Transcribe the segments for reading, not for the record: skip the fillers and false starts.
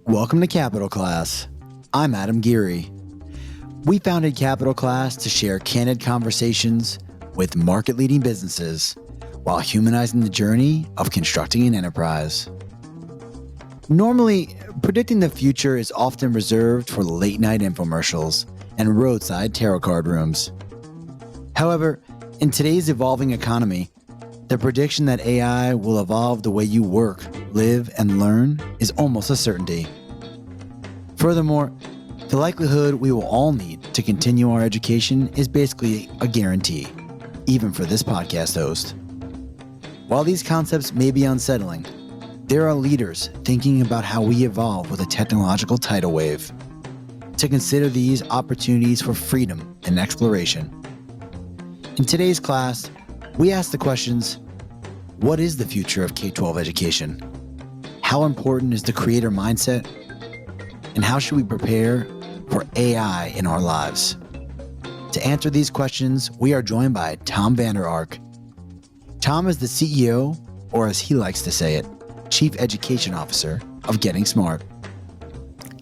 Welcome to Capital Class. I'm Adam Geary. We founded Capital Class to share candid conversations with market-leading businesses while humanizing the journey of constructing an enterprise. Normally, predicting the future is often reserved for late-night infomercials and roadside tarot card rooms. However, in today's evolving economy, the prediction that AI will evolve the way you work, live, and learn is almost a certainty. Furthermore, the likelihood we will all need to continue our education is basically a guarantee, even for this podcast host. While these concepts may be unsettling, there are leaders thinking about how we evolve with a technological tidal wave. To consider these opportunities for freedom and exploration. In today's class, we ask the questions: what is the future of K-12 education? How important is the creator mindset? And how should we prepare for AI in our lives? To answer these questions, we are joined by Tom Vander Ark. Tom is the CEO, or as he likes to say it, Chief Education Officer of Getting Smart.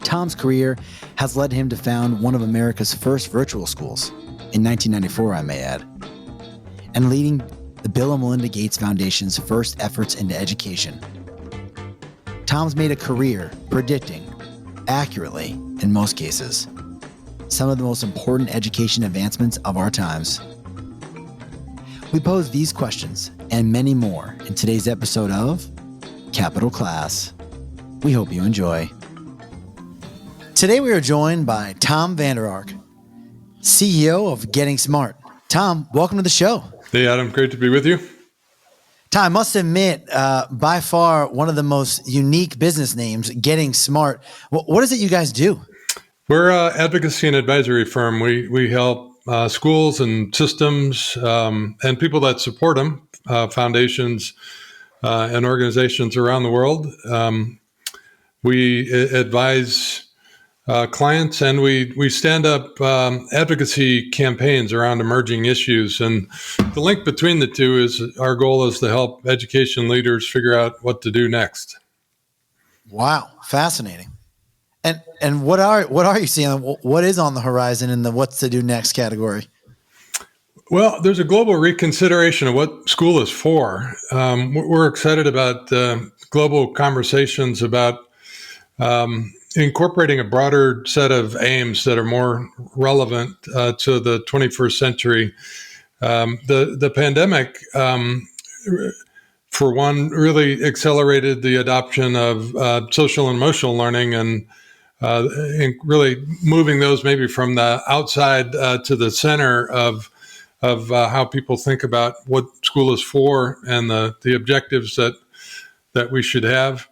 Tom's career has led him to found one of America's first virtual schools, in 1994, I may add, and leading the Bill Melinda Gates Foundation's first efforts into education. Tom's made a career predicting, accurately in most cases, some of the most important education advancements of our times. We pose these questions and many more in today's episode of Capital Class. We hope you enjoy. Today we are joined by Tom Vander Ark, CEO of Getting Smart. Tom, welcome to the show. Hey, Adam. Great to be with you. Tom, I must admit, by far one of the most unique business names, Getting Smart. What is it you guys do? We're an advocacy and advisory firm. We help schools and systems and people that support them, foundations and organizations around the world. We advise clients, and we stand up advocacy campaigns around emerging issues. And the link between the two is our goal is to help education leaders figure out what to do next. Wow, fascinating. And what are you seeing? What is on the horizon in the what's to do next category? Well, there's a global reconsideration of what school is for. We're excited about global conversations about incorporating a broader set of aims that are more relevant to the 21st century. The pandemic, for one, really accelerated the adoption of social and emotional learning and really moving those maybe from the outside to the center of how people think about what school is for and the objectives that we should have.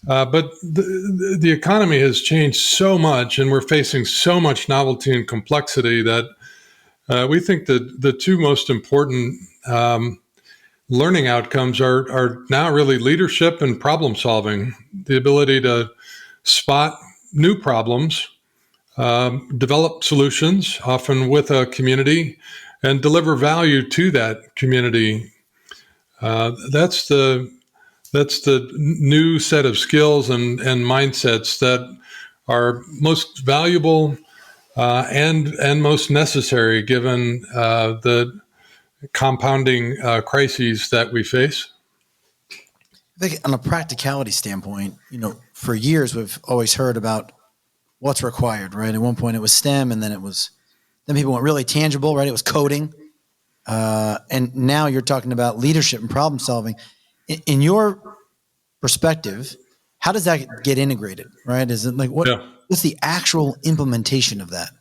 But the economy has changed so much, and we're facing so much novelty and complexity that we think that the two most important learning outcomes are now really leadership and problem solving, the ability to spot new problems, develop solutions, often with a community, and deliver value to that community. That's the new set of skills and mindsets that are most valuable and most necessary given the compounding crises that we face. I think on a practicality standpoint, for years we've always heard about what's required, right? At one point it was STEM, and then people went really tangible, right? It was coding. And now you're talking about leadership and problem solving. In your perspective, how does that get integrated, right? Is it like what's the actual implementation of that?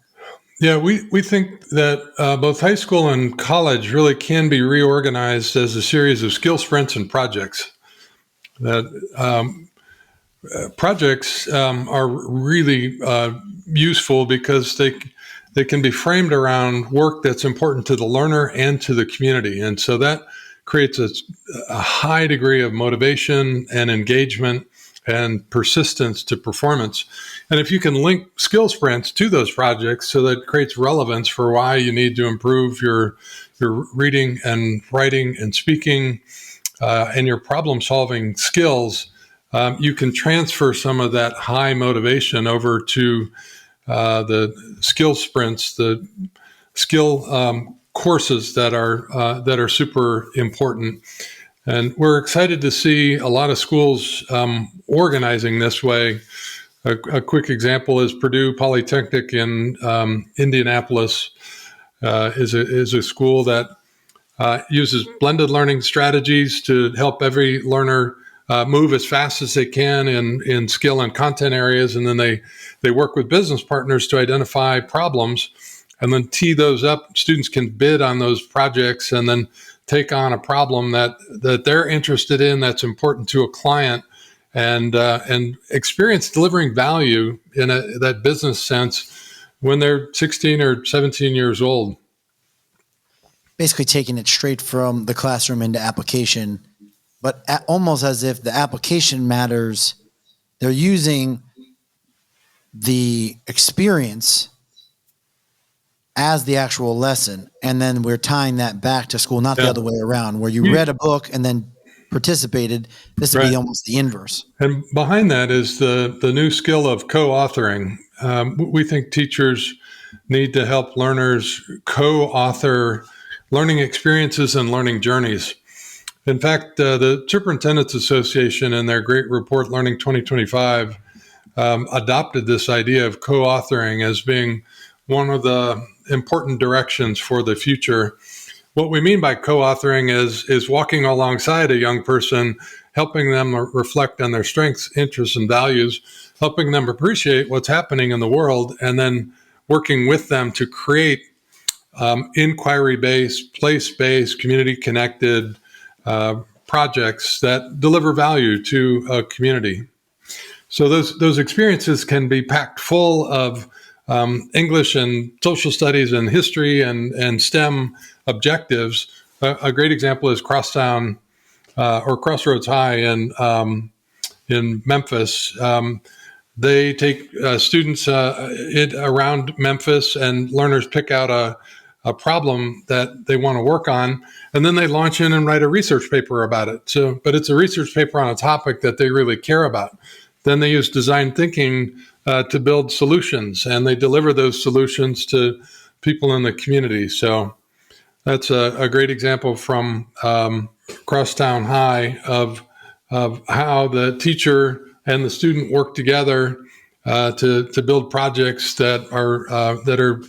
Yeah, we think that both high school and college really can be reorganized as a series of skill sprints and projects. That projects are really useful because they can be framed around work that's important to the learner and to the community. And so that creates a high degree of motivation and engagement and persistence to performance. And if you can link skill sprints to those projects, so that creates relevance for why you need to improve your reading and writing and speaking and your problem solving skills, you can transfer some of that high motivation over to the skill sprints, the skill courses that are super important. And we're excited to see a lot of schools organizing this way. A quick example is Purdue Polytechnic in Indianapolis is a school that uses blended learning strategies to help every learner move as fast as they can in skill and content areas. And then they work with business partners to identify problems and then tee those up. Students can bid on those projects and then take on a problem that they're interested in, that's important to a client, and experience delivering value in that business sense when they're 16 or 17 years old. Basically taking it straight from the classroom into application, but almost as if the application matters. They're using the experience as the actual lesson, and then we're tying that back to school, not the other way around, where you read a book and then participated. This would be almost the inverse. And behind that is the new skill of co-authoring. We think teachers need to help learners co-author learning experiences and learning journeys. In fact, the Superintendents Association in their great report, Learning 2025, adopted this idea of co-authoring as being one of the important directions for the future. What we mean by co-authoring is walking alongside a young person, helping them reflect on their strengths, interests, and values, helping them appreciate what's happening in the world, and then working with them to create inquiry-based, place-based, community-connected projects that deliver value to a community. So those experiences can be packed full of English and social studies and history and STEM objectives. A great example is Crossroads High in Memphis. They take students around Memphis, and learners pick out a problem that they want to work on, and then they launch in and write a research paper about it. But it's a research paper on a topic that they really care about. Then they use design thinking to build solutions, and they deliver those solutions to people in the community. So that's a great example from Crosstown High of how the teacher and the student work together to build projects that are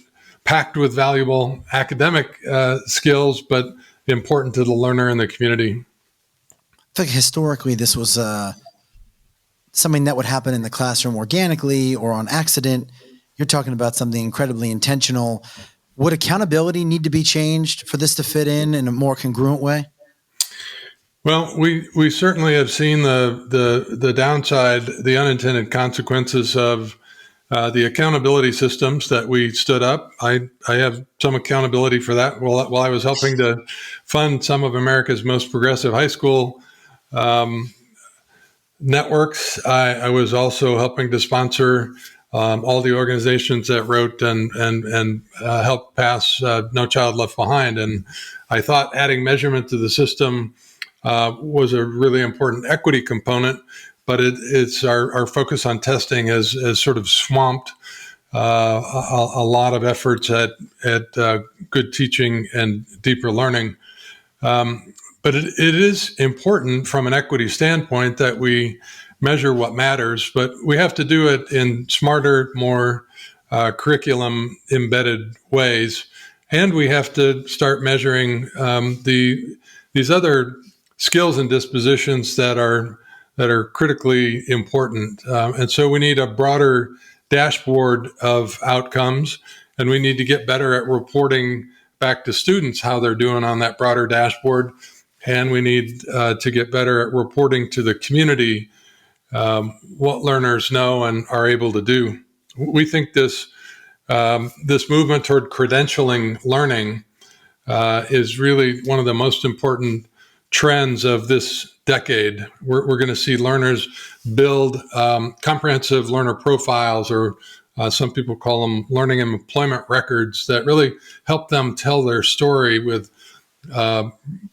packed with valuable academic skills, but important to the learner and the community. I think historically this was something that would happen in the classroom organically or on accident. You're talking about something incredibly intentional. Would accountability need to be changed for this to fit in a more congruent way? Well, we certainly have seen the downside, the unintended consequences of the accountability systems that we stood up. I have some accountability for that. While I was helping to fund some of America's most progressive high school networks, I was also helping to sponsor all the organizations that wrote and helped pass No Child Left Behind. And I thought adding measurement to the system was a really important equity component, but it's our focus on testing has sort of swamped a lot of efforts at good teaching and deeper learning. But it is important from an equity standpoint that we measure what matters, but we have to do it in smarter, more curriculum embedded ways. And we have to start measuring these other skills and dispositions that are critically important. And so we need a broader dashboard of outcomes, and we need to get better at reporting back to students how they're doing on that broader dashboard. And we need to get better at reporting to the community what learners know and are able to do. We think this movement toward credentialing learning is really one of the most important trends of this decade. We're going to see learners build comprehensive learner profiles, or some people call them learning and employment records, that really help them tell their story with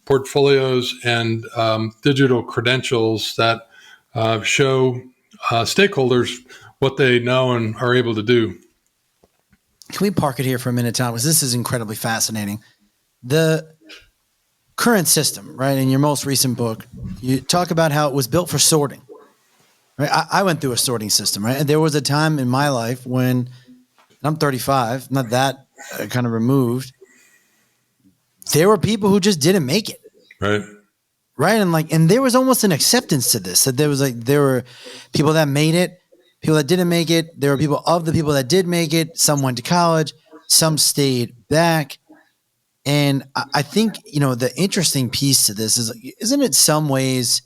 portfolios and digital credentials that show stakeholders what they know and are able to do. Can we park it here for a minute, Tom? Because this is incredibly fascinating. The current system, right? In your most recent book, you talk about how it was built for sorting. Right? I went through a sorting system, right? And there was a time in my life when, and I'm 35, not that kind of removed, there were people who just didn't make it. Right. Right. And there was almost an acceptance to this, that there were people that made it, people that didn't make it. There were people that did make it. Some went to college, some stayed back. And I think, the interesting piece to this is, isn't it some ways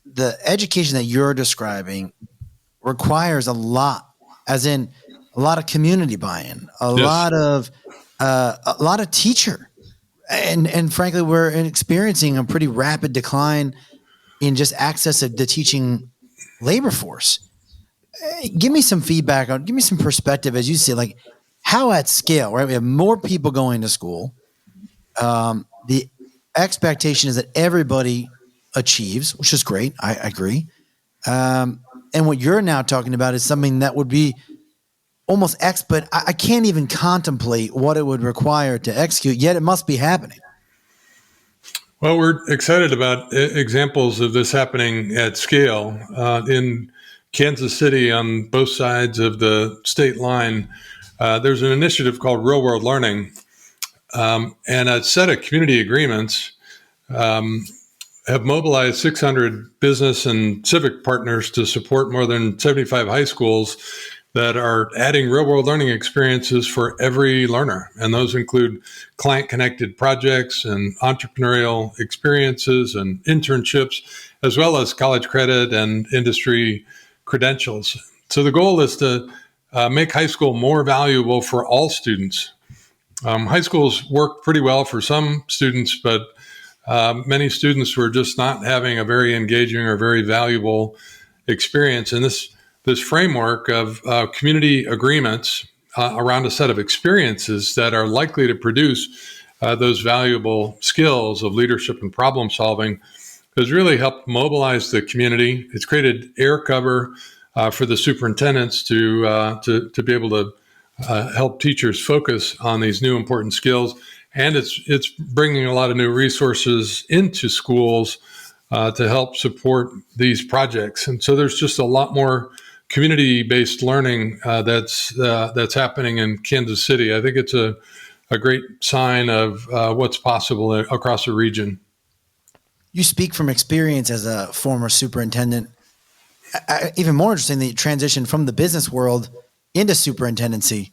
the education that you're describing requires a lot, as in a lot of community buy-in, a lot of teacher. And frankly, we're experiencing a pretty rapid decline in just access to the teaching labor force. Give me some feedback give me some perspective as you see, like, how at scale, right? We have more people going to school. The expectation is that everybody achieves, which is great. I agree. And what you're now talking about is something that would be almost but I can't even contemplate what it would require to execute, yet it must be happening. Well, we're excited about examples of this happening at scale. In Kansas City, on both sides of the state line, there's an initiative called Real World Learning, and a set of community agreements have mobilized 600 business and civic partners to support more than 75 high schools that are adding real-world learning experiences for every learner. And those include client-connected projects and entrepreneurial experiences and internships, as well as college credit and industry credentials. So the goal is to make high school more valuable for all students. High schools work pretty well for some students, but many students were just not having a very engaging or very valuable experience. And this framework of community agreements around a set of experiences that are likely to produce those valuable skills of leadership and problem solving has really helped mobilize the community. It's created air cover for the superintendents to be able to help teachers focus on these new important skills. And it's bringing a lot of new resources into schools to help support these projects. And so there's just a lot more community-based learning that's happening in Kansas City. I think it's a great sign of what's possible across the region. You speak from experience as a former superintendent. Even more interesting that you transitioned from the business world into superintendency.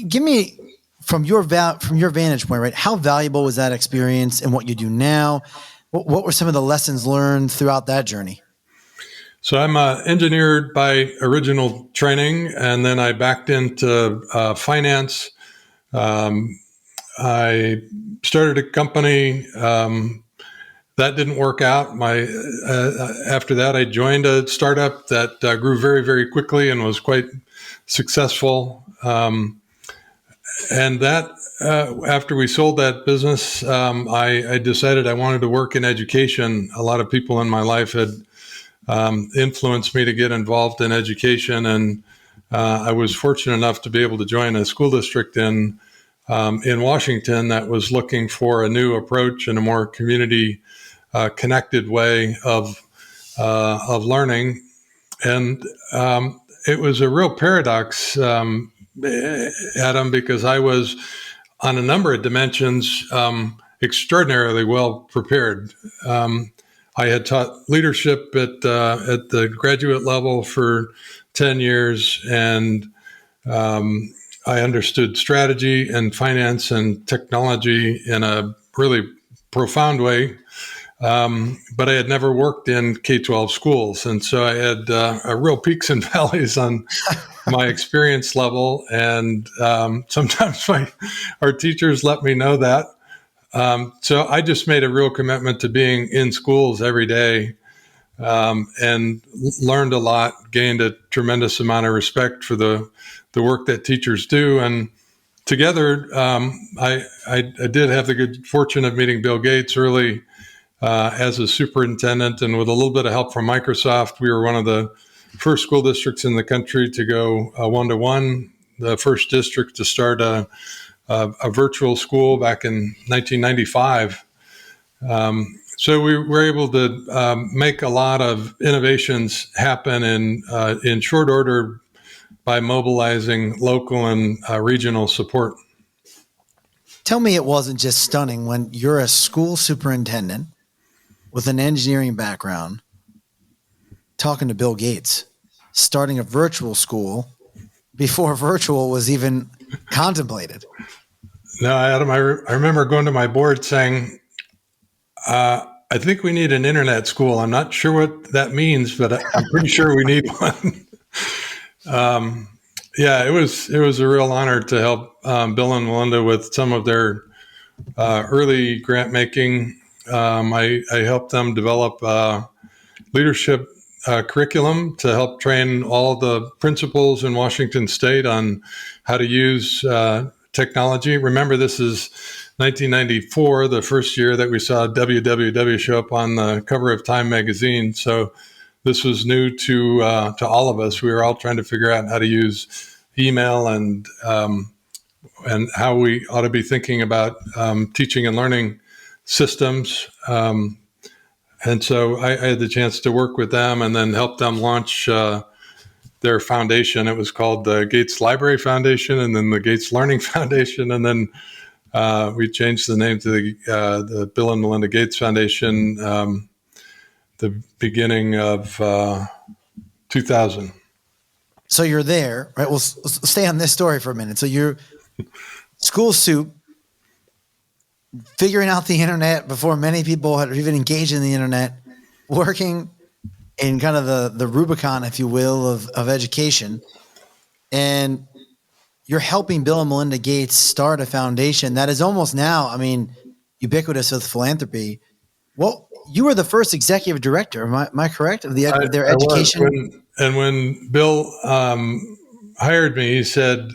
Give me, from your vantage point, right? How valuable was that experience in what you do now? What were some of the lessons learned throughout that journey? So I'm an engineer by original training, and then I backed into finance. I started a company that didn't work out. After that, I joined a startup that grew very, very quickly and was quite successful. And that after we sold that business, I decided I wanted to work in education. A lot of people in my life had influenced me to get involved in education, and I was fortunate enough to be able to join a school district in Washington that was looking for a new approach and a more community connected way of learning. And it was a real paradox, Adam, because I was on a number of dimensions extraordinarily well prepared. I had taught leadership at the graduate level for 10 years, and I understood strategy and finance and technology in a really profound way. But I had never worked in K-12 schools. And so I had a real peaks and valleys on my experience level. And sometimes our teachers let me know that. So I just made a real commitment to being in schools every day, and learned a lot, gained a tremendous amount of respect for the work that teachers do. And together, I did have the good fortune of meeting Bill Gates early as a superintendent, and with a little bit of help from Microsoft, we were one of the first school districts in the country to go one-to-one, the first district to start a virtual school back in 1995. So we were able to make a lot of innovations happen in short order by mobilizing local and regional support. Tell me it wasn't just stunning when you're a school superintendent with an engineering background talking to Bill Gates, starting a virtual school before virtual was even contemplated. No, Adam, I remember going to my board saying, I think we need an internet school. I'm not sure what that means, but I'm pretty sure we need one. Yeah, it was a real honor to help Bill and Melinda with some of their early grant making. I helped them develop leadership curriculum to help train all the principals in Washington State on how to use technology. Remember, this is 1994, the first year that we saw www show up on the cover of Time magazine. So this was new to all of us. We were all trying to figure out how to use email and how we ought to be thinking about teaching and learning systems. And so I had the chance to work with them and then help them launch their foundation. It was called the Gates Library Foundation, and then the Gates Learning Foundation, and then we changed the name to the Bill and Melinda Gates Foundation the beginning of 2000. So you're there, right? We'll stay on this story for a minute. So you're school soup, figuring out the internet before many people had even engaged in the internet, working in kind of the Rubicon, if you will, of education. And you're helping Bill and Melinda Gates start a foundation that is almost now, I mean, ubiquitous with philanthropy. Well, you were the first executive director, am I correct, of their education? When Bill hired me, he said,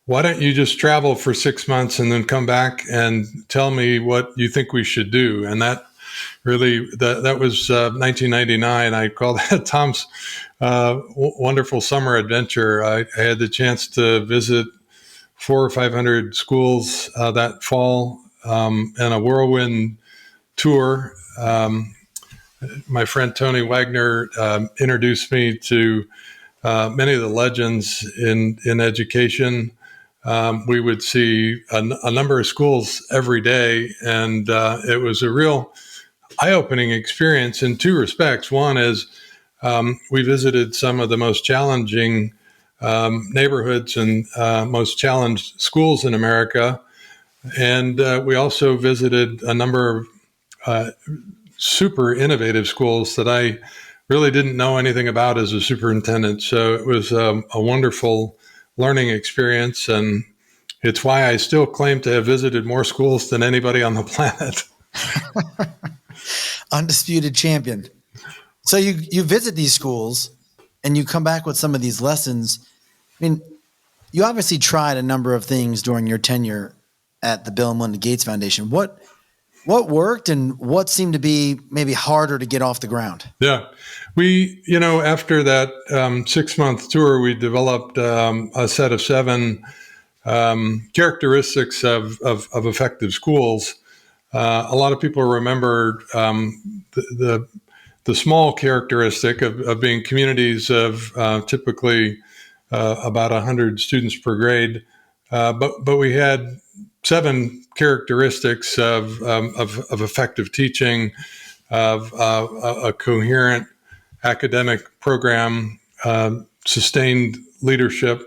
why don't you just travel for 6 months and then come back and tell me what you think we should do? And that really, that was 1999. I call that Tom's wonderful summer adventure. I had the chance to visit 400 or 500 schools that fall and a whirlwind tour. My friend Tony Wagner introduced me to many of the legends in education. We would see a number of schools every day, and it was a real eye-opening experience in two respects. One is we visited some of the most challenging neighborhoods and most challenged schools in America, and we also visited a number of super innovative schools that I really didn't know anything about as a superintendent. So it was a wonderful learning experience, and it's why I still claim to have visited more schools than anybody on the planet. Undisputed champion. So you visit these schools and you come back with some of these lessons. I mean, you obviously tried a number of things during your tenure at the Bill and Melinda Gates Foundation. What worked and what seemed to be maybe harder to get off the ground? Yeah. We, after that 6-month tour, we developed a set of 7 characteristics of effective schools. A lot of people remember the small characteristic of being communities of typically about 100 students per grade, but we had 7 characteristics of effective teaching, of a coherent academic program, sustained leadership.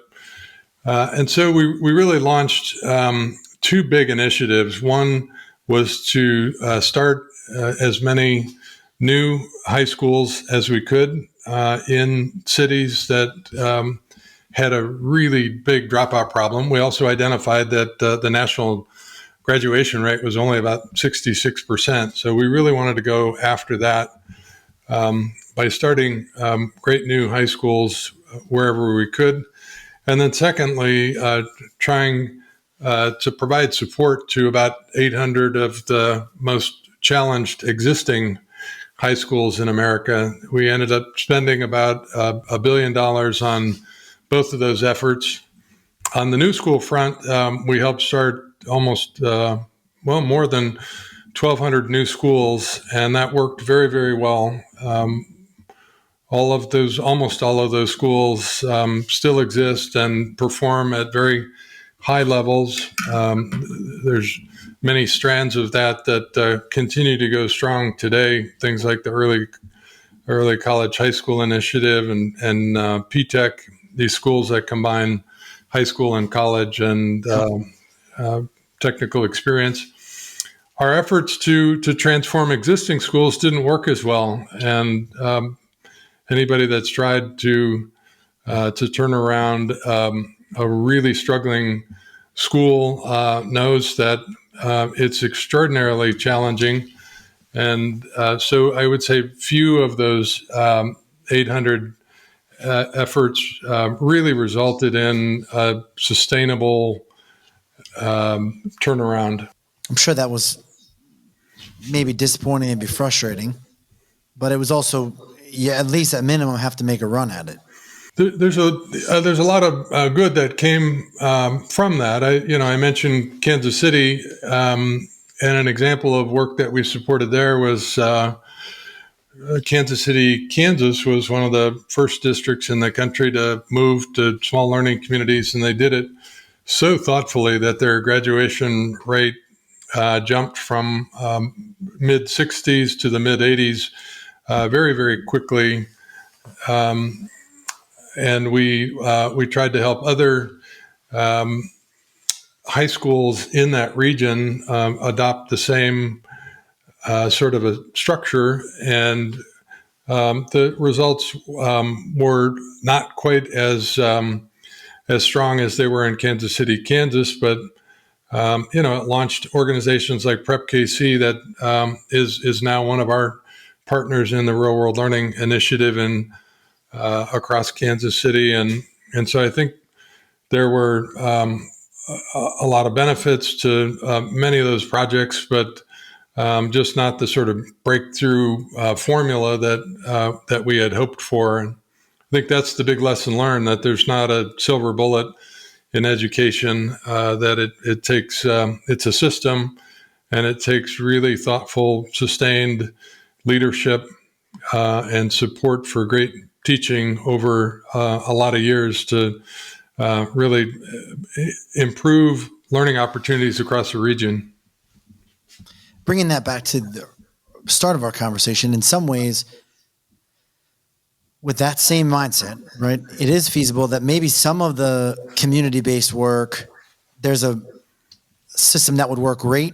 And so we really launched 2 big initiatives. One was to start as many new high schools as we could in cities that had a really big dropout problem. We also identified that the national graduation rate was only about 66%. So we really wanted to go after that by starting great new high schools wherever we could. And then secondly, trying to provide support to about 800 of the most challenged existing high schools in America. We ended up spending about $1 billion on both of those efforts. On the new school front, we helped start almost, more than 1,200 new schools, and that worked very, very well. Almost all of those schools still exist and perform at very high levels. There's many strands of that continue to go strong today. Things like the early college high school initiative and PTech, these schools that combine high school and college and technical experience. Our efforts to transform existing schools didn't work as well, and anybody that's tried to turn around a really struggling school knows that it's extraordinarily challenging. And so I would say few of those 800 efforts really resulted in a sustainable turnaround. I'm sure that was maybe disappointing and be frustrating, but it was also, at least at minimum, have to make a run at it. There's a lot of good that came from that. I mentioned Kansas City, and an example of work that we supported there was Kansas City, Kansas was one of the first districts in the country to move to small learning communities, and they did it so thoughtfully that their graduation rate jumped from mid 60s to the mid 80s very, very quickly. And we tried to help other high schools in that region adopt the same sort of a structure, and the results were not quite as strong as they were in Kansas City, Kansas, but it launched organizations like Prep KC that is now one of our partners in the Real World Learning Initiative and across Kansas City, and so I think there were a lot of benefits to many of those projects, but just not the sort of breakthrough formula that we had hoped for. And I think that's the big lesson learned, that there's not a silver bullet in education, that it takes, it's a system, and it takes really thoughtful, sustained leadership and support for great teaching over a lot of years to really improve learning opportunities across the region. Bringing that back to the start of our conversation, in some ways, with that same mindset, right, it is feasible that maybe some of the community-based work, there's a system that would work great,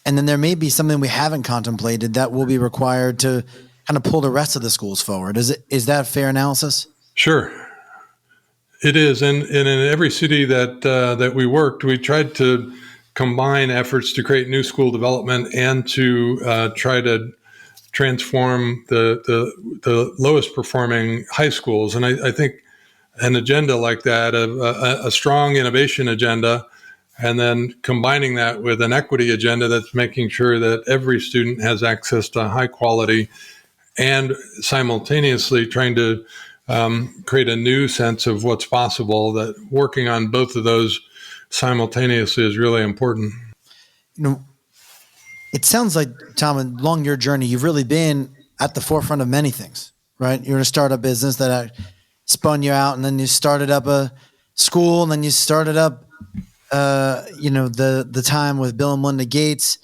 and then there may be something we haven't contemplated that will be required to kind of pull the rest of the schools forward. Is that a fair analysis? Sure. It is. And in every city that we worked, we tried to combine efforts to create new school development and to try to transform the lowest performing high schools. And I think an agenda like that, a strong innovation agenda, and then combining that with an equity agenda that's making sure that every student has access to high quality, and simultaneously trying to create a new sense of what's possible, that working on both of those simultaneously is really important. It sounds like, Tom, along your journey, you've really been at the forefront of many things, right? You're in a startup business that spun you out, and then you started up a school, and then you started up, the time with Bill and Melinda Gates.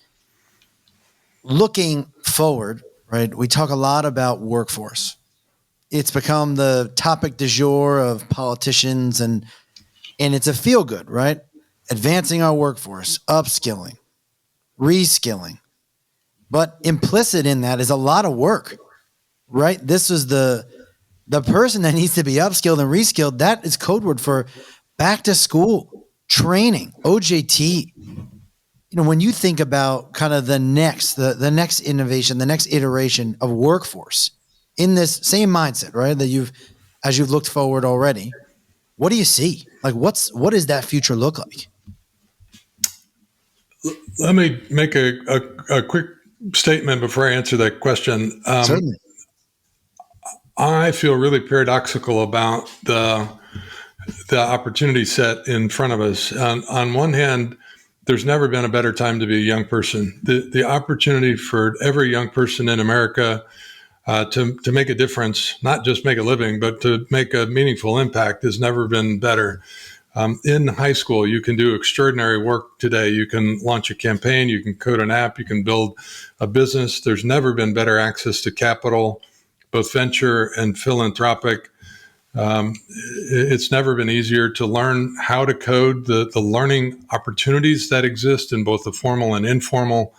Looking forward, right? We talk a lot about workforce. It's become the topic du jour of politicians, and it's a feel good, right? Advancing our workforce, upskilling, reskilling. But implicit in that is a lot of work, right? This is the person that needs to be upskilled and reskilled. That is code word for back to school, training, OJT. When you think about kind of the next innovation, the next iteration of workforce in this same mindset, right? That as you've looked forward already, what do you see? Like, what does that future look like? Let me make a quick statement before I answer that question. Certainly. I feel really paradoxical about the opportunity set in front of us. On one hand, there's never been a better time to be a young person. The opportunity for every young person in America to make a difference, not just make a living, but to make a meaningful impact has never been better. In high school, you can do extraordinary work today. You can launch a campaign, you can code an app, you can build a business. There's never been better access to capital, both venture and philanthropic. It's never been easier to learn how to code. The learning opportunities that exist in both the formal and informal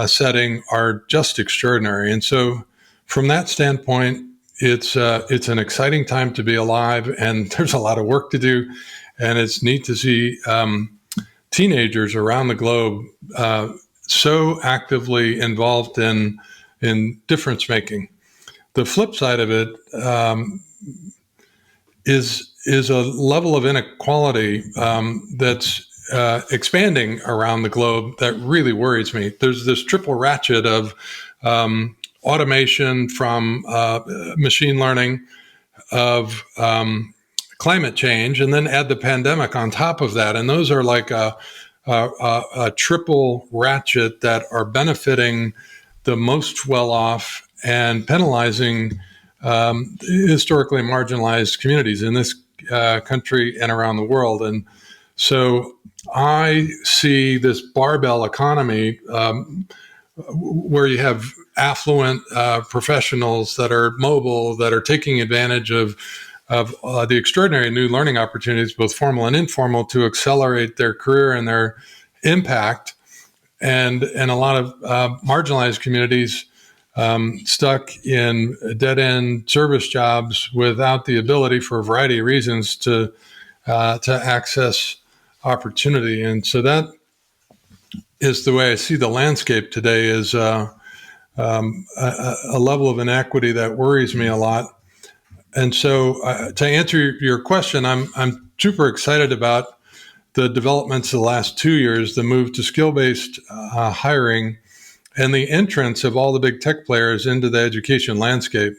setting are just extraordinary. And so from that standpoint, it's an exciting time to be alive, and there's a lot of work to do. And it's neat to see teenagers around the globe so actively involved in difference making. The flip side of it is a level of inequality that's expanding around the globe that really worries me. There's this triple ratchet of automation from machine learning, of climate change, and then add the pandemic on top of that. And those are like a triple ratchet that are benefiting the most well-off and penalizing historically marginalized communities in this country and around the world. And so I see this barbell economy where you have affluent professionals that are mobile, that are taking advantage of the extraordinary new learning opportunities, both formal and informal, to accelerate their career and their impact, and a lot of marginalized communities stuck in dead-end service jobs without the ability, for a variety of reasons, to access opportunity. And so that is the way I see the landscape today, is a level of inequity that worries me a lot. And so to answer your question, I'm super excited about the developments of the last 2 years, the move to skill-based hiring, and the entrance of all the big tech players into the education landscape.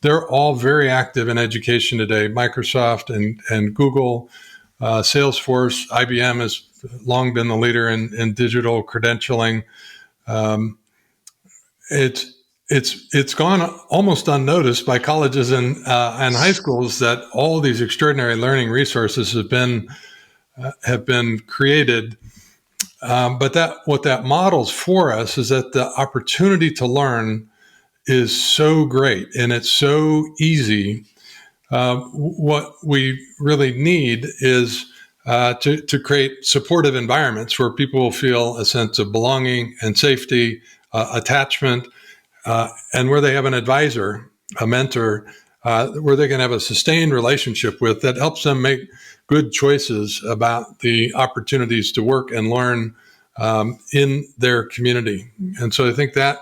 They're all very active in education today. Microsoft and Google, Salesforce, IBM has long been the leader in digital credentialing. It's gone almost unnoticed by colleges and high schools that all these extraordinary learning resources have been created. But what that models for us is that the opportunity to learn is so great and it's so easy. What we really need is to create supportive environments where people will feel a sense of belonging and safety, attachment, and where they have an advisor, a mentor, where they can have a sustained relationship with that helps them make good choices about the opportunities to work and learn in their community. And so I think that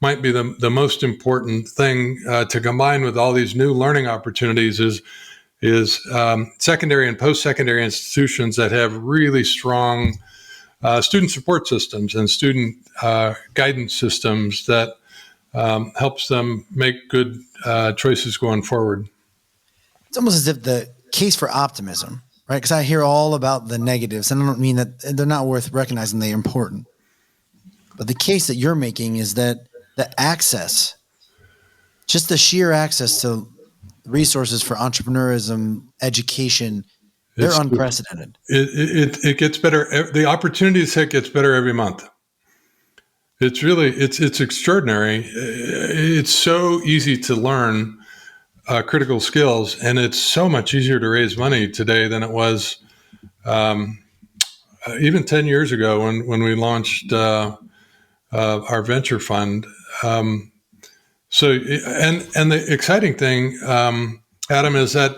might be the most important thing to combine with all these new learning opportunities is secondary and post-secondary institutions that have really strong student support systems and student guidance systems that helps them make good choices going forward. It's almost as if the case for optimism, right? Because I hear all about the negatives, and I don't mean that they're not worth recognizing, they're important. But the case that you're making is that the access, just the sheer access to resources for entrepreneurism, education, they're unprecedented. It gets better. The opportunity set gets better every month. It's extraordinary. It's so easy to learn critical skills, and it's so much easier to raise money today than it was even 10 years ago when we launched our venture fund. So the exciting thing, Adam, is that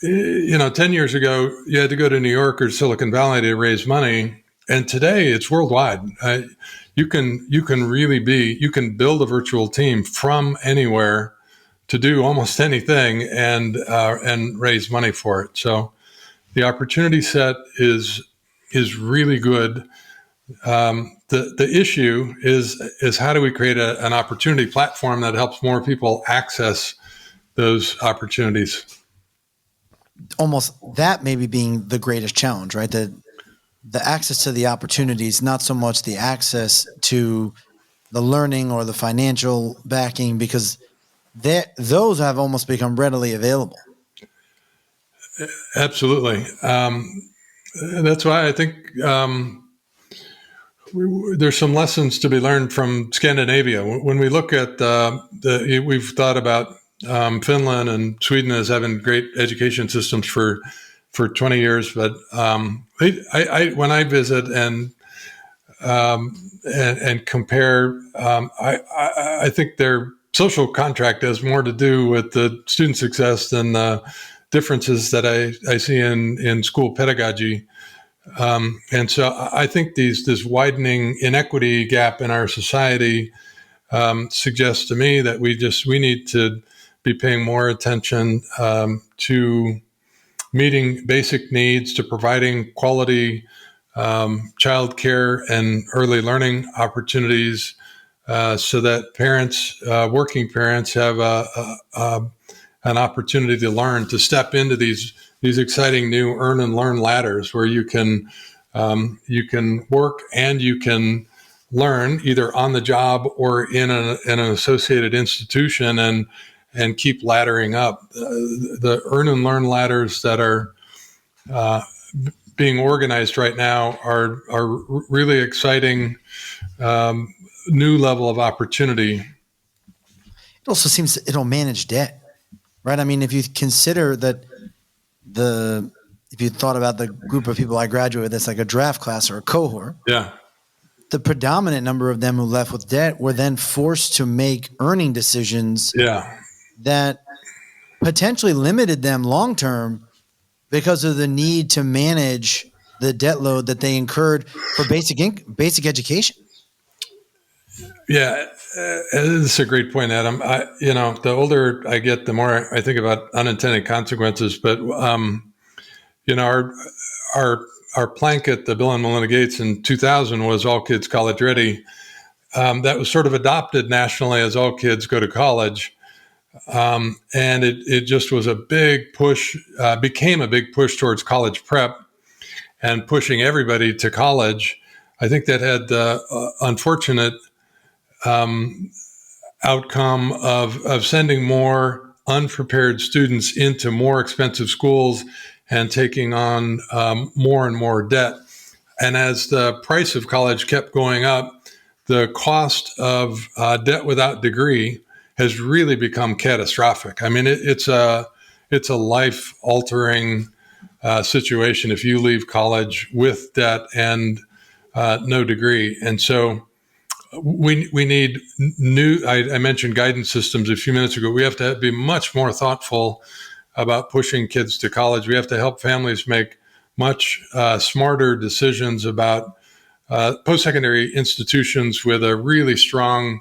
10 years ago you had to go to New York or Silicon Valley to raise money, and today it's worldwide. You can build a virtual team from anywhere to do almost anything and raise money for it. So the opportunity set is really good. The issue is how do we create an opportunity platform that helps more people access those opportunities? Almost that maybe being the greatest challenge, right? The access to the opportunities, not so much the access to the learning or the financial backing, because those have almost become readily available. Absolutely. That's why I think there's some lessons to be learned from Scandinavia. When we look at we've thought about Finland and Sweden as having great education systems for 20 years, but when I visit and compare, I think their social contract has more to do with the student success than the differences that I see in school pedagogy. And so I think this widening inequity gap in our society suggests to me that we need to be paying more attention to meeting basic needs, to providing quality child care and early learning opportunities, so that parents, working parents, have an opportunity to learn, to step into these exciting new earn and learn ladders where you can work and you can learn either on the job or in an associated institution, and keep laddering up. The earn and learn ladders that are being organized right now are really exciting new level of opportunity. It also seems it'll manage debt, right? I mean, if you consider that if you thought about the group of people I graduated with, that's like a draft class or a cohort. Yeah. The predominant number of them who left with debt were then forced to make earning decisions that potentially limited them long term because of the need to manage the debt load that they incurred for basic education. Yeah, this is a great point, Adam. The older I get, the more I think about unintended consequences. But our plank at the Bill and Melinda Gates in 2000 was all kids college ready. That was sort of adopted nationally as all kids go to college. And it just was a big push, became a big push towards college prep and pushing everybody to college. I think that had the unfortunate outcome of sending more unprepared students into more expensive schools and taking on more and more debt. And as the price of college kept going up, the cost of debt without degree has really become catastrophic. I mean, it's a life-altering situation if you leave college with debt and no degree. And so we need new. I mentioned guidance systems a few minutes ago. We have to be much more thoughtful about pushing kids to college. We have to help families make much smarter decisions about post-secondary institutions with a really strong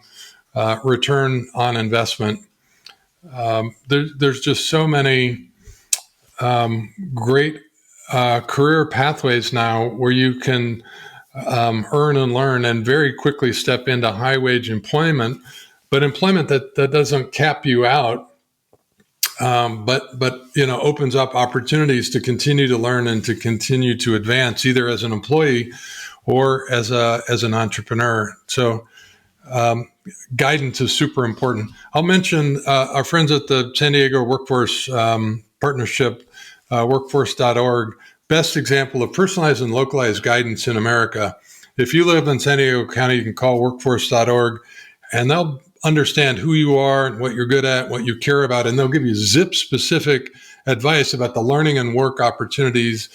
return on investment. There's just so many great career pathways now where you can earn and learn and very quickly step into high-wage employment, but employment that doesn't cap you out, but opens up opportunities to continue to learn and to continue to advance, either as an employee or as an entrepreneur. So guidance is super important. I'll mention our friends at the San Diego Workforce Partnership, workforce.org, best example of personalized and localized guidance in America. If you live in San Diego County, you can call workforce.org, and they'll understand who you are and what you're good at, what you care about, and they'll give you zip-specific advice about the learning and work opportunities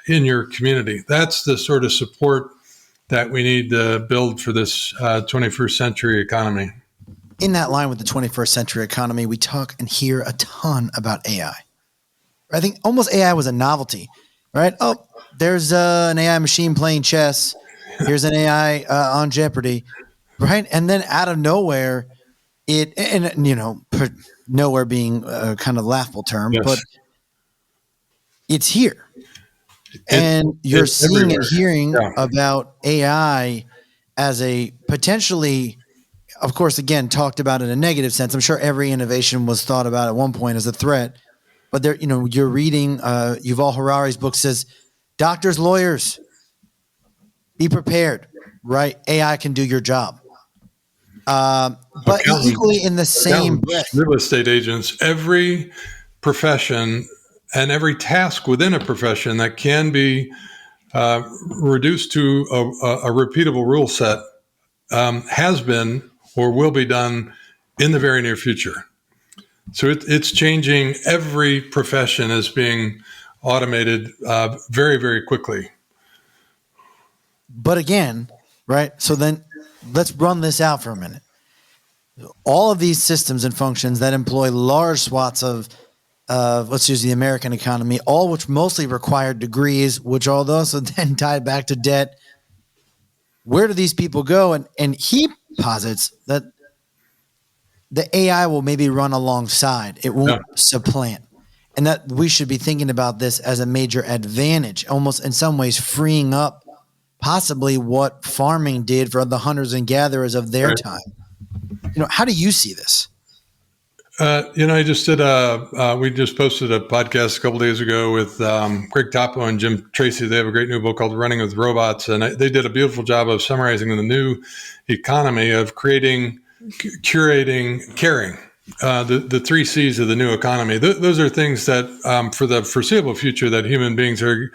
in your community. That's the sort of support that we need to build for this 21st century economy. In that line with the 21st century economy, we talk and hear a ton about AI. I think almost AI was a novelty, right? Oh, there's an AI machine playing chess. Here's an AI on Jeopardy, right? And then out of nowhere, nowhere being a kind of laughable term, yes. But it's here. And you're It's seeing and everywhere. hearing Yeah. about AI as a potentially, of course, again, talked about in a negative sense. I'm sure every innovation was thought about at one point as a threat, but there, you're reading Yuval Harari's book says, doctors, lawyers, be prepared, right? AI can do your job. But equally in the same Accountants, breath, real estate agents, every profession and every task within a profession that can be reduced to a repeatable rule set has been or will be done in the very near future. So it's changing. Every profession is being automated very, very quickly. but again, right? So then let's run this out for a minute. All of these systems and functions that employ large swaths of let's use the American economy, all which mostly require degrees, which are also then tied back to debt. Where do these people go? And he posits that the AI will maybe run alongside. It won't supplant. And that we should be thinking about this as a major advantage, almost in some ways freeing up possibly what farming did for the hunters and gatherers of their time. How do you see this? I just did we just posted a podcast a couple days ago with Greg Topo and Jim Tracy. They have a great new book called Running with Robots. And they did a beautiful job of summarizing the new economy of creating, curating, caring, the three C's of the new economy. Those are things that for the foreseeable future that human beings are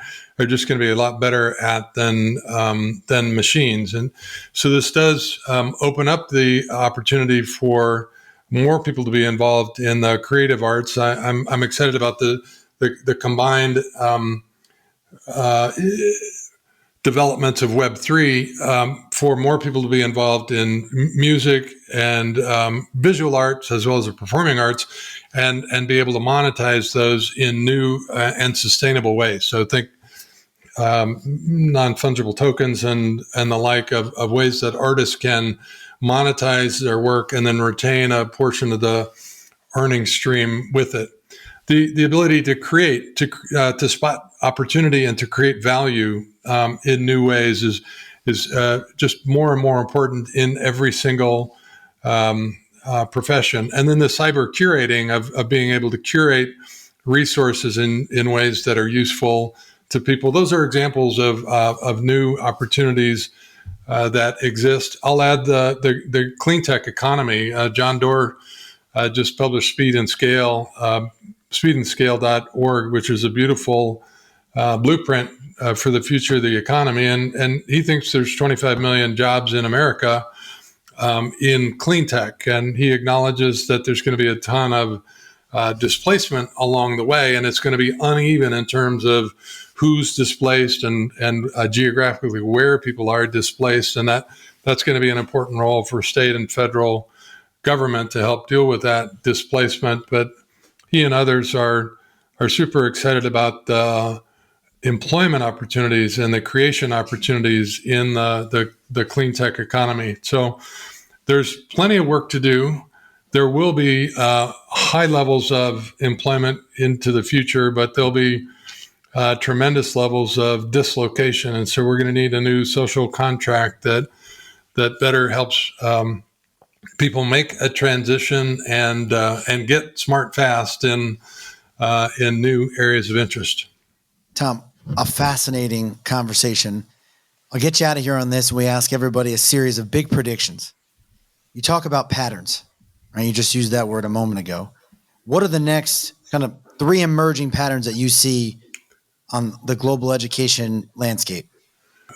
just going to be a lot better at than machines. And so this does open up the opportunity for more people to be involved in the creative arts. I'm excited about the combined developments of Web3 for more people to be involved in music and visual arts as well as the performing arts, and be able to monetize those in new and sustainable ways. So think non-fungible tokens and the like of ways that artists can monetize their work and then retain a portion of the earning stream with it. The ability to create, to spot opportunity and to create value in new ways is just more and more important in every single profession. And then the cyber curating of being able to curate resources in ways that are useful to people. Those are examples of new opportunities that exist. I'll add the clean tech economy. John Doerr just published Speed and Scale, speedandscale.org, which is a beautiful blueprint for the future of the economy. And he thinks there's 25 million jobs in America in clean tech. And he acknowledges that there's going to be a ton of displacement along the way, and it's going to be uneven in terms of who's displaced and geographically where people are displaced, and that's going to be an important role for state and federal government to help deal with that displacement. But he and others are super excited about the employment opportunities and the creation opportunities in the clean tech economy. So there's plenty of work to do. There will be high levels of employment into the future, but there'll be tremendous levels of dislocation. And so we're going to need a new social contract that better helps people make a transition and get smart fast in new areas of interest. Tom, a fascinating conversation. I'll get you out of here on this. We ask everybody a series of big predictions. You talk about patterns, right? You just used that word a moment ago. What are the next kind of 3 emerging patterns that you see on the global education landscape?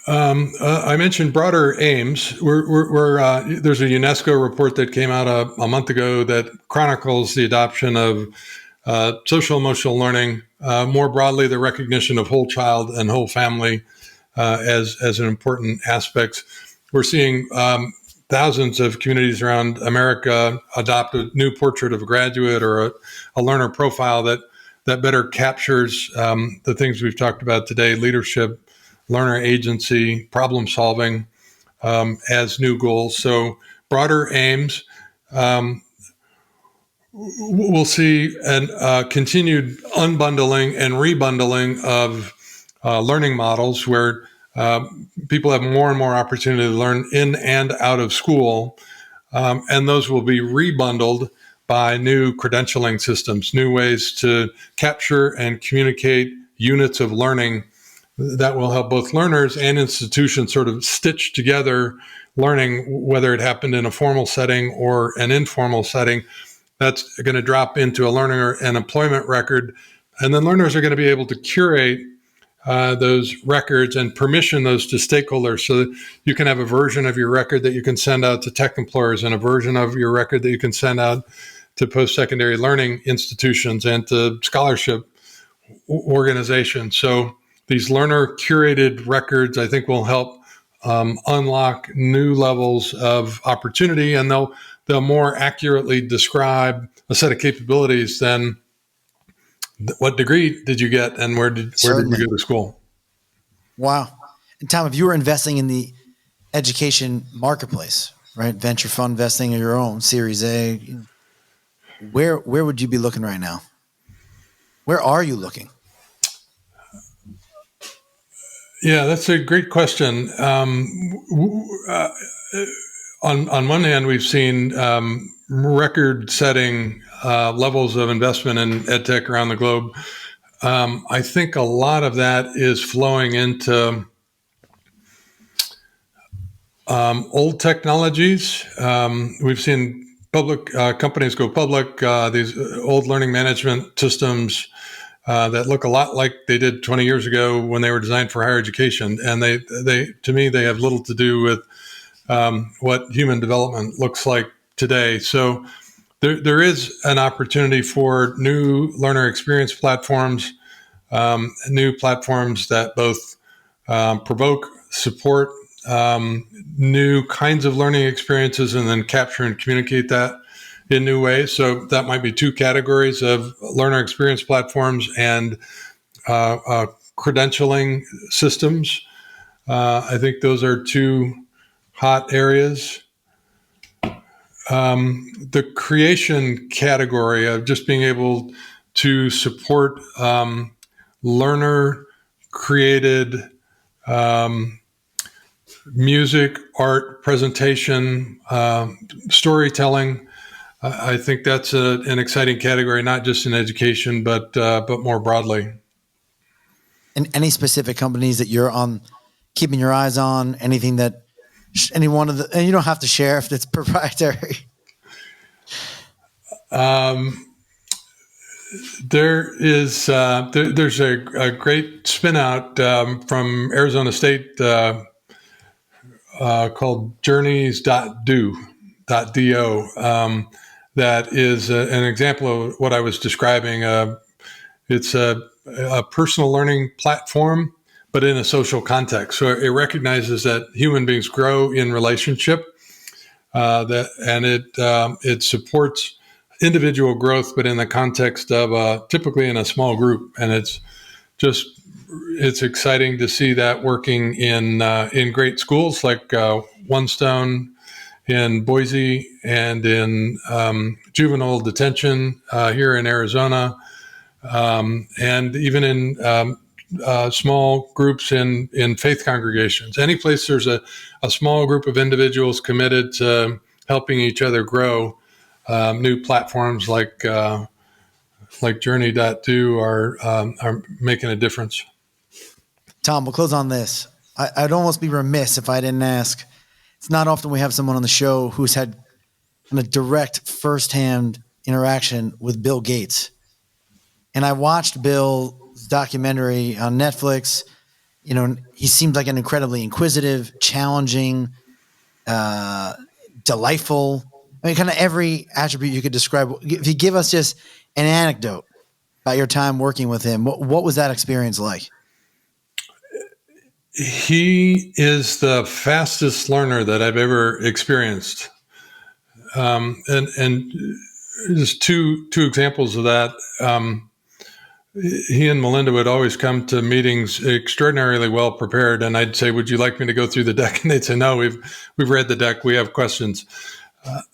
I mentioned broader aims. There's a UNESCO report that came out a month ago that chronicles the adoption of social emotional learning, more broadly the recognition of whole child and whole family as an important aspect. We're seeing thousands of communities around America adopt a new portrait of a graduate or a learner profile that better captures the things we've talked about today: leadership, learner agency, problem solving as new goals. So broader aims. We'll see a continued unbundling and rebundling of learning models where people have more and more opportunity to learn in and out of school, and those will be rebundled by new credentialing systems, new ways to capture and communicate units of learning that will help both learners and institutions sort of stitch together learning, whether it happened in a formal setting or an informal setting. That's going to drop into a learner and employment record. And then learners are going to be able to curate those records and permission those to stakeholders, so that you can have a version of your record that you can send out to tech employers and a version of your record that you can send out to post-secondary learning institutions and to scholarship organizations. So these learner curated records, I think, will help unlock new levels of opportunity, and they'll more accurately describe a set of capabilities than what degree did you get and where did you go to school. Wow. And Tom, if you were investing in the education marketplace, right, venture fund investing or your own Series A, where would you be looking right now? Where are you looking? Yeah, that's a great question. On one hand, we've seen record-setting levels of investment in edtech around the globe. I think a lot of that is flowing into old technologies. We've seen public companies go public. These old learning management systems that look a lot like they did 20 years ago when they were designed for higher education, and they to me they have little to do with what human development looks like today. So there is an opportunity for new learner experience platforms, new platforms that both provoke, support new kinds of learning experiences, and then capture and communicate that in new ways. So that might be two categories of learner experience platforms and credentialing systems. I think those are two hot areas. The creation category of just being able to support learner created music, art, presentation, storytelling. I think that's an exciting category, not just in education, but more broadly. And any specific companies that you're keeping your eyes on? Anything that any one of the, and you don't have to share if it's proprietary. There's a great spin out from Arizona State called JourneyDo. That is an example of what I was describing. It's a personal learning platform, but in a social context. So it recognizes that human beings grow in relationship, it supports individual growth, but in the context of typically in a small group. And it's exciting to see that working in great schools like One Stone in Boise and in juvenile detention here in Arizona, and even in small groups in faith congregations. Any place there's a small group of individuals committed to helping each other grow, new platforms like JourneyDo are making a difference. Tom, we'll close on this. I'd almost be remiss if I didn't ask. It's not often we have someone on the show who's had a direct firsthand interaction with Bill Gates. And I watched Bill's documentary on Netflix. You know, he seems like an incredibly inquisitive, challenging, delightful. I mean, kind of every attribute you could describe. If you give us just an anecdote about your time working with him, what was that experience like? He is the fastest learner that I've ever experienced. And just two examples of that. He and Melinda would always come to meetings extraordinarily well prepared, and I'd say, "Would you like me to go through the deck?" And they'd say, "No, we've read the deck. We have questions."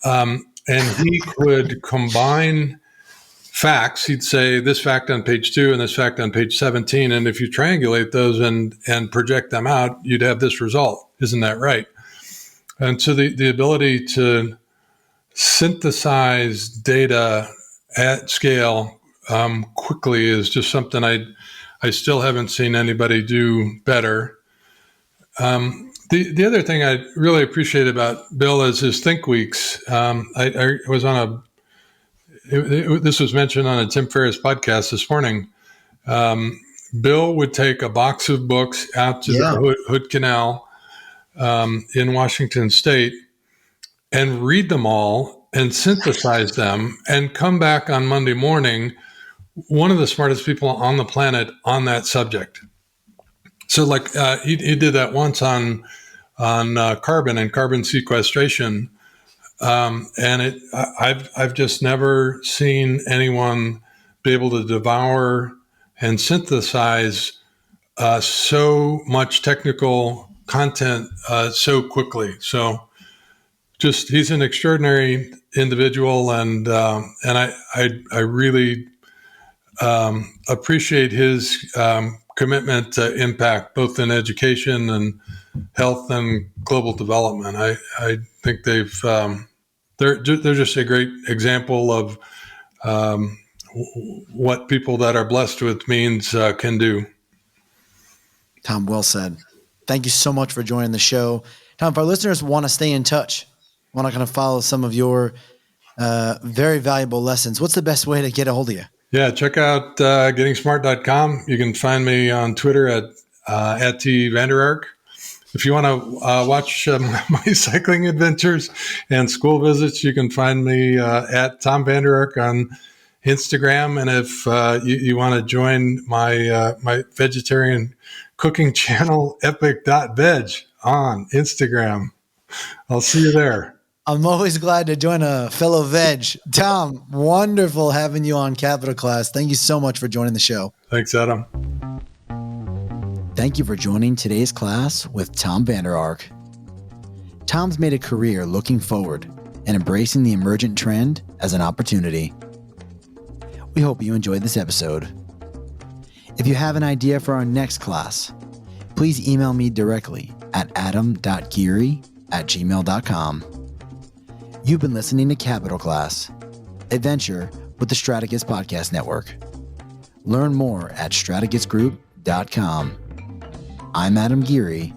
And he could combine facts, he'd say this fact on page 2 and this fact on page 17. And if you triangulate those and project them out, you'd have this result. Isn't that right? And so the ability to synthesize data at scale quickly is just something I still haven't seen anybody do better. The other thing I really appreciate about Bill is his Think Weeks. I was on this was mentioned on a Tim Ferriss podcast this morning. Bill would take a box of books out to the Hood Canal in Washington State and read them all and synthesize them and come back on Monday morning, one of the smartest people on the planet on that subject. So like he did that once on carbon and carbon sequestration. And I've just never seen anyone be able to devour and synthesize so much technical content so quickly. So just he's an extraordinary individual, and I really appreciate his commitment to impact both in education and health and global development. I think they're just a great example of what people that are blessed with means can do. Tom, well said. Thank you so much for joining the show. Tom, if our listeners want to stay in touch, want to kind of follow some of your very valuable lessons, what's the best way to get a hold of you? Yeah, check out gettingsmart.com. You can find me on Twitter at T Vander Ark. If you want to watch my cycling adventures and school visits, you can find me at Tom Vander Ark on Instagram. And if you want to join my vegetarian cooking channel, epic.veg on Instagram, I'll see you there. I'm always glad to join a fellow veg. Tom, wonderful having you on Capital Class. Thank you so much for joining the show. Thanks, Adam. Thank you for joining today's class with Tom Vander Ark. Tom's made a career looking forward and embracing the emergent trend as an opportunity. We hope you enjoyed this episode. If you have an idea for our next class, please email me directly at adam.geary@gmail.com. You've been listening to Capital Class, a venture with the Strategos Podcast Network. Learn more at strategosgroup.com. I'm Adam Geary.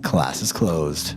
Class is closed.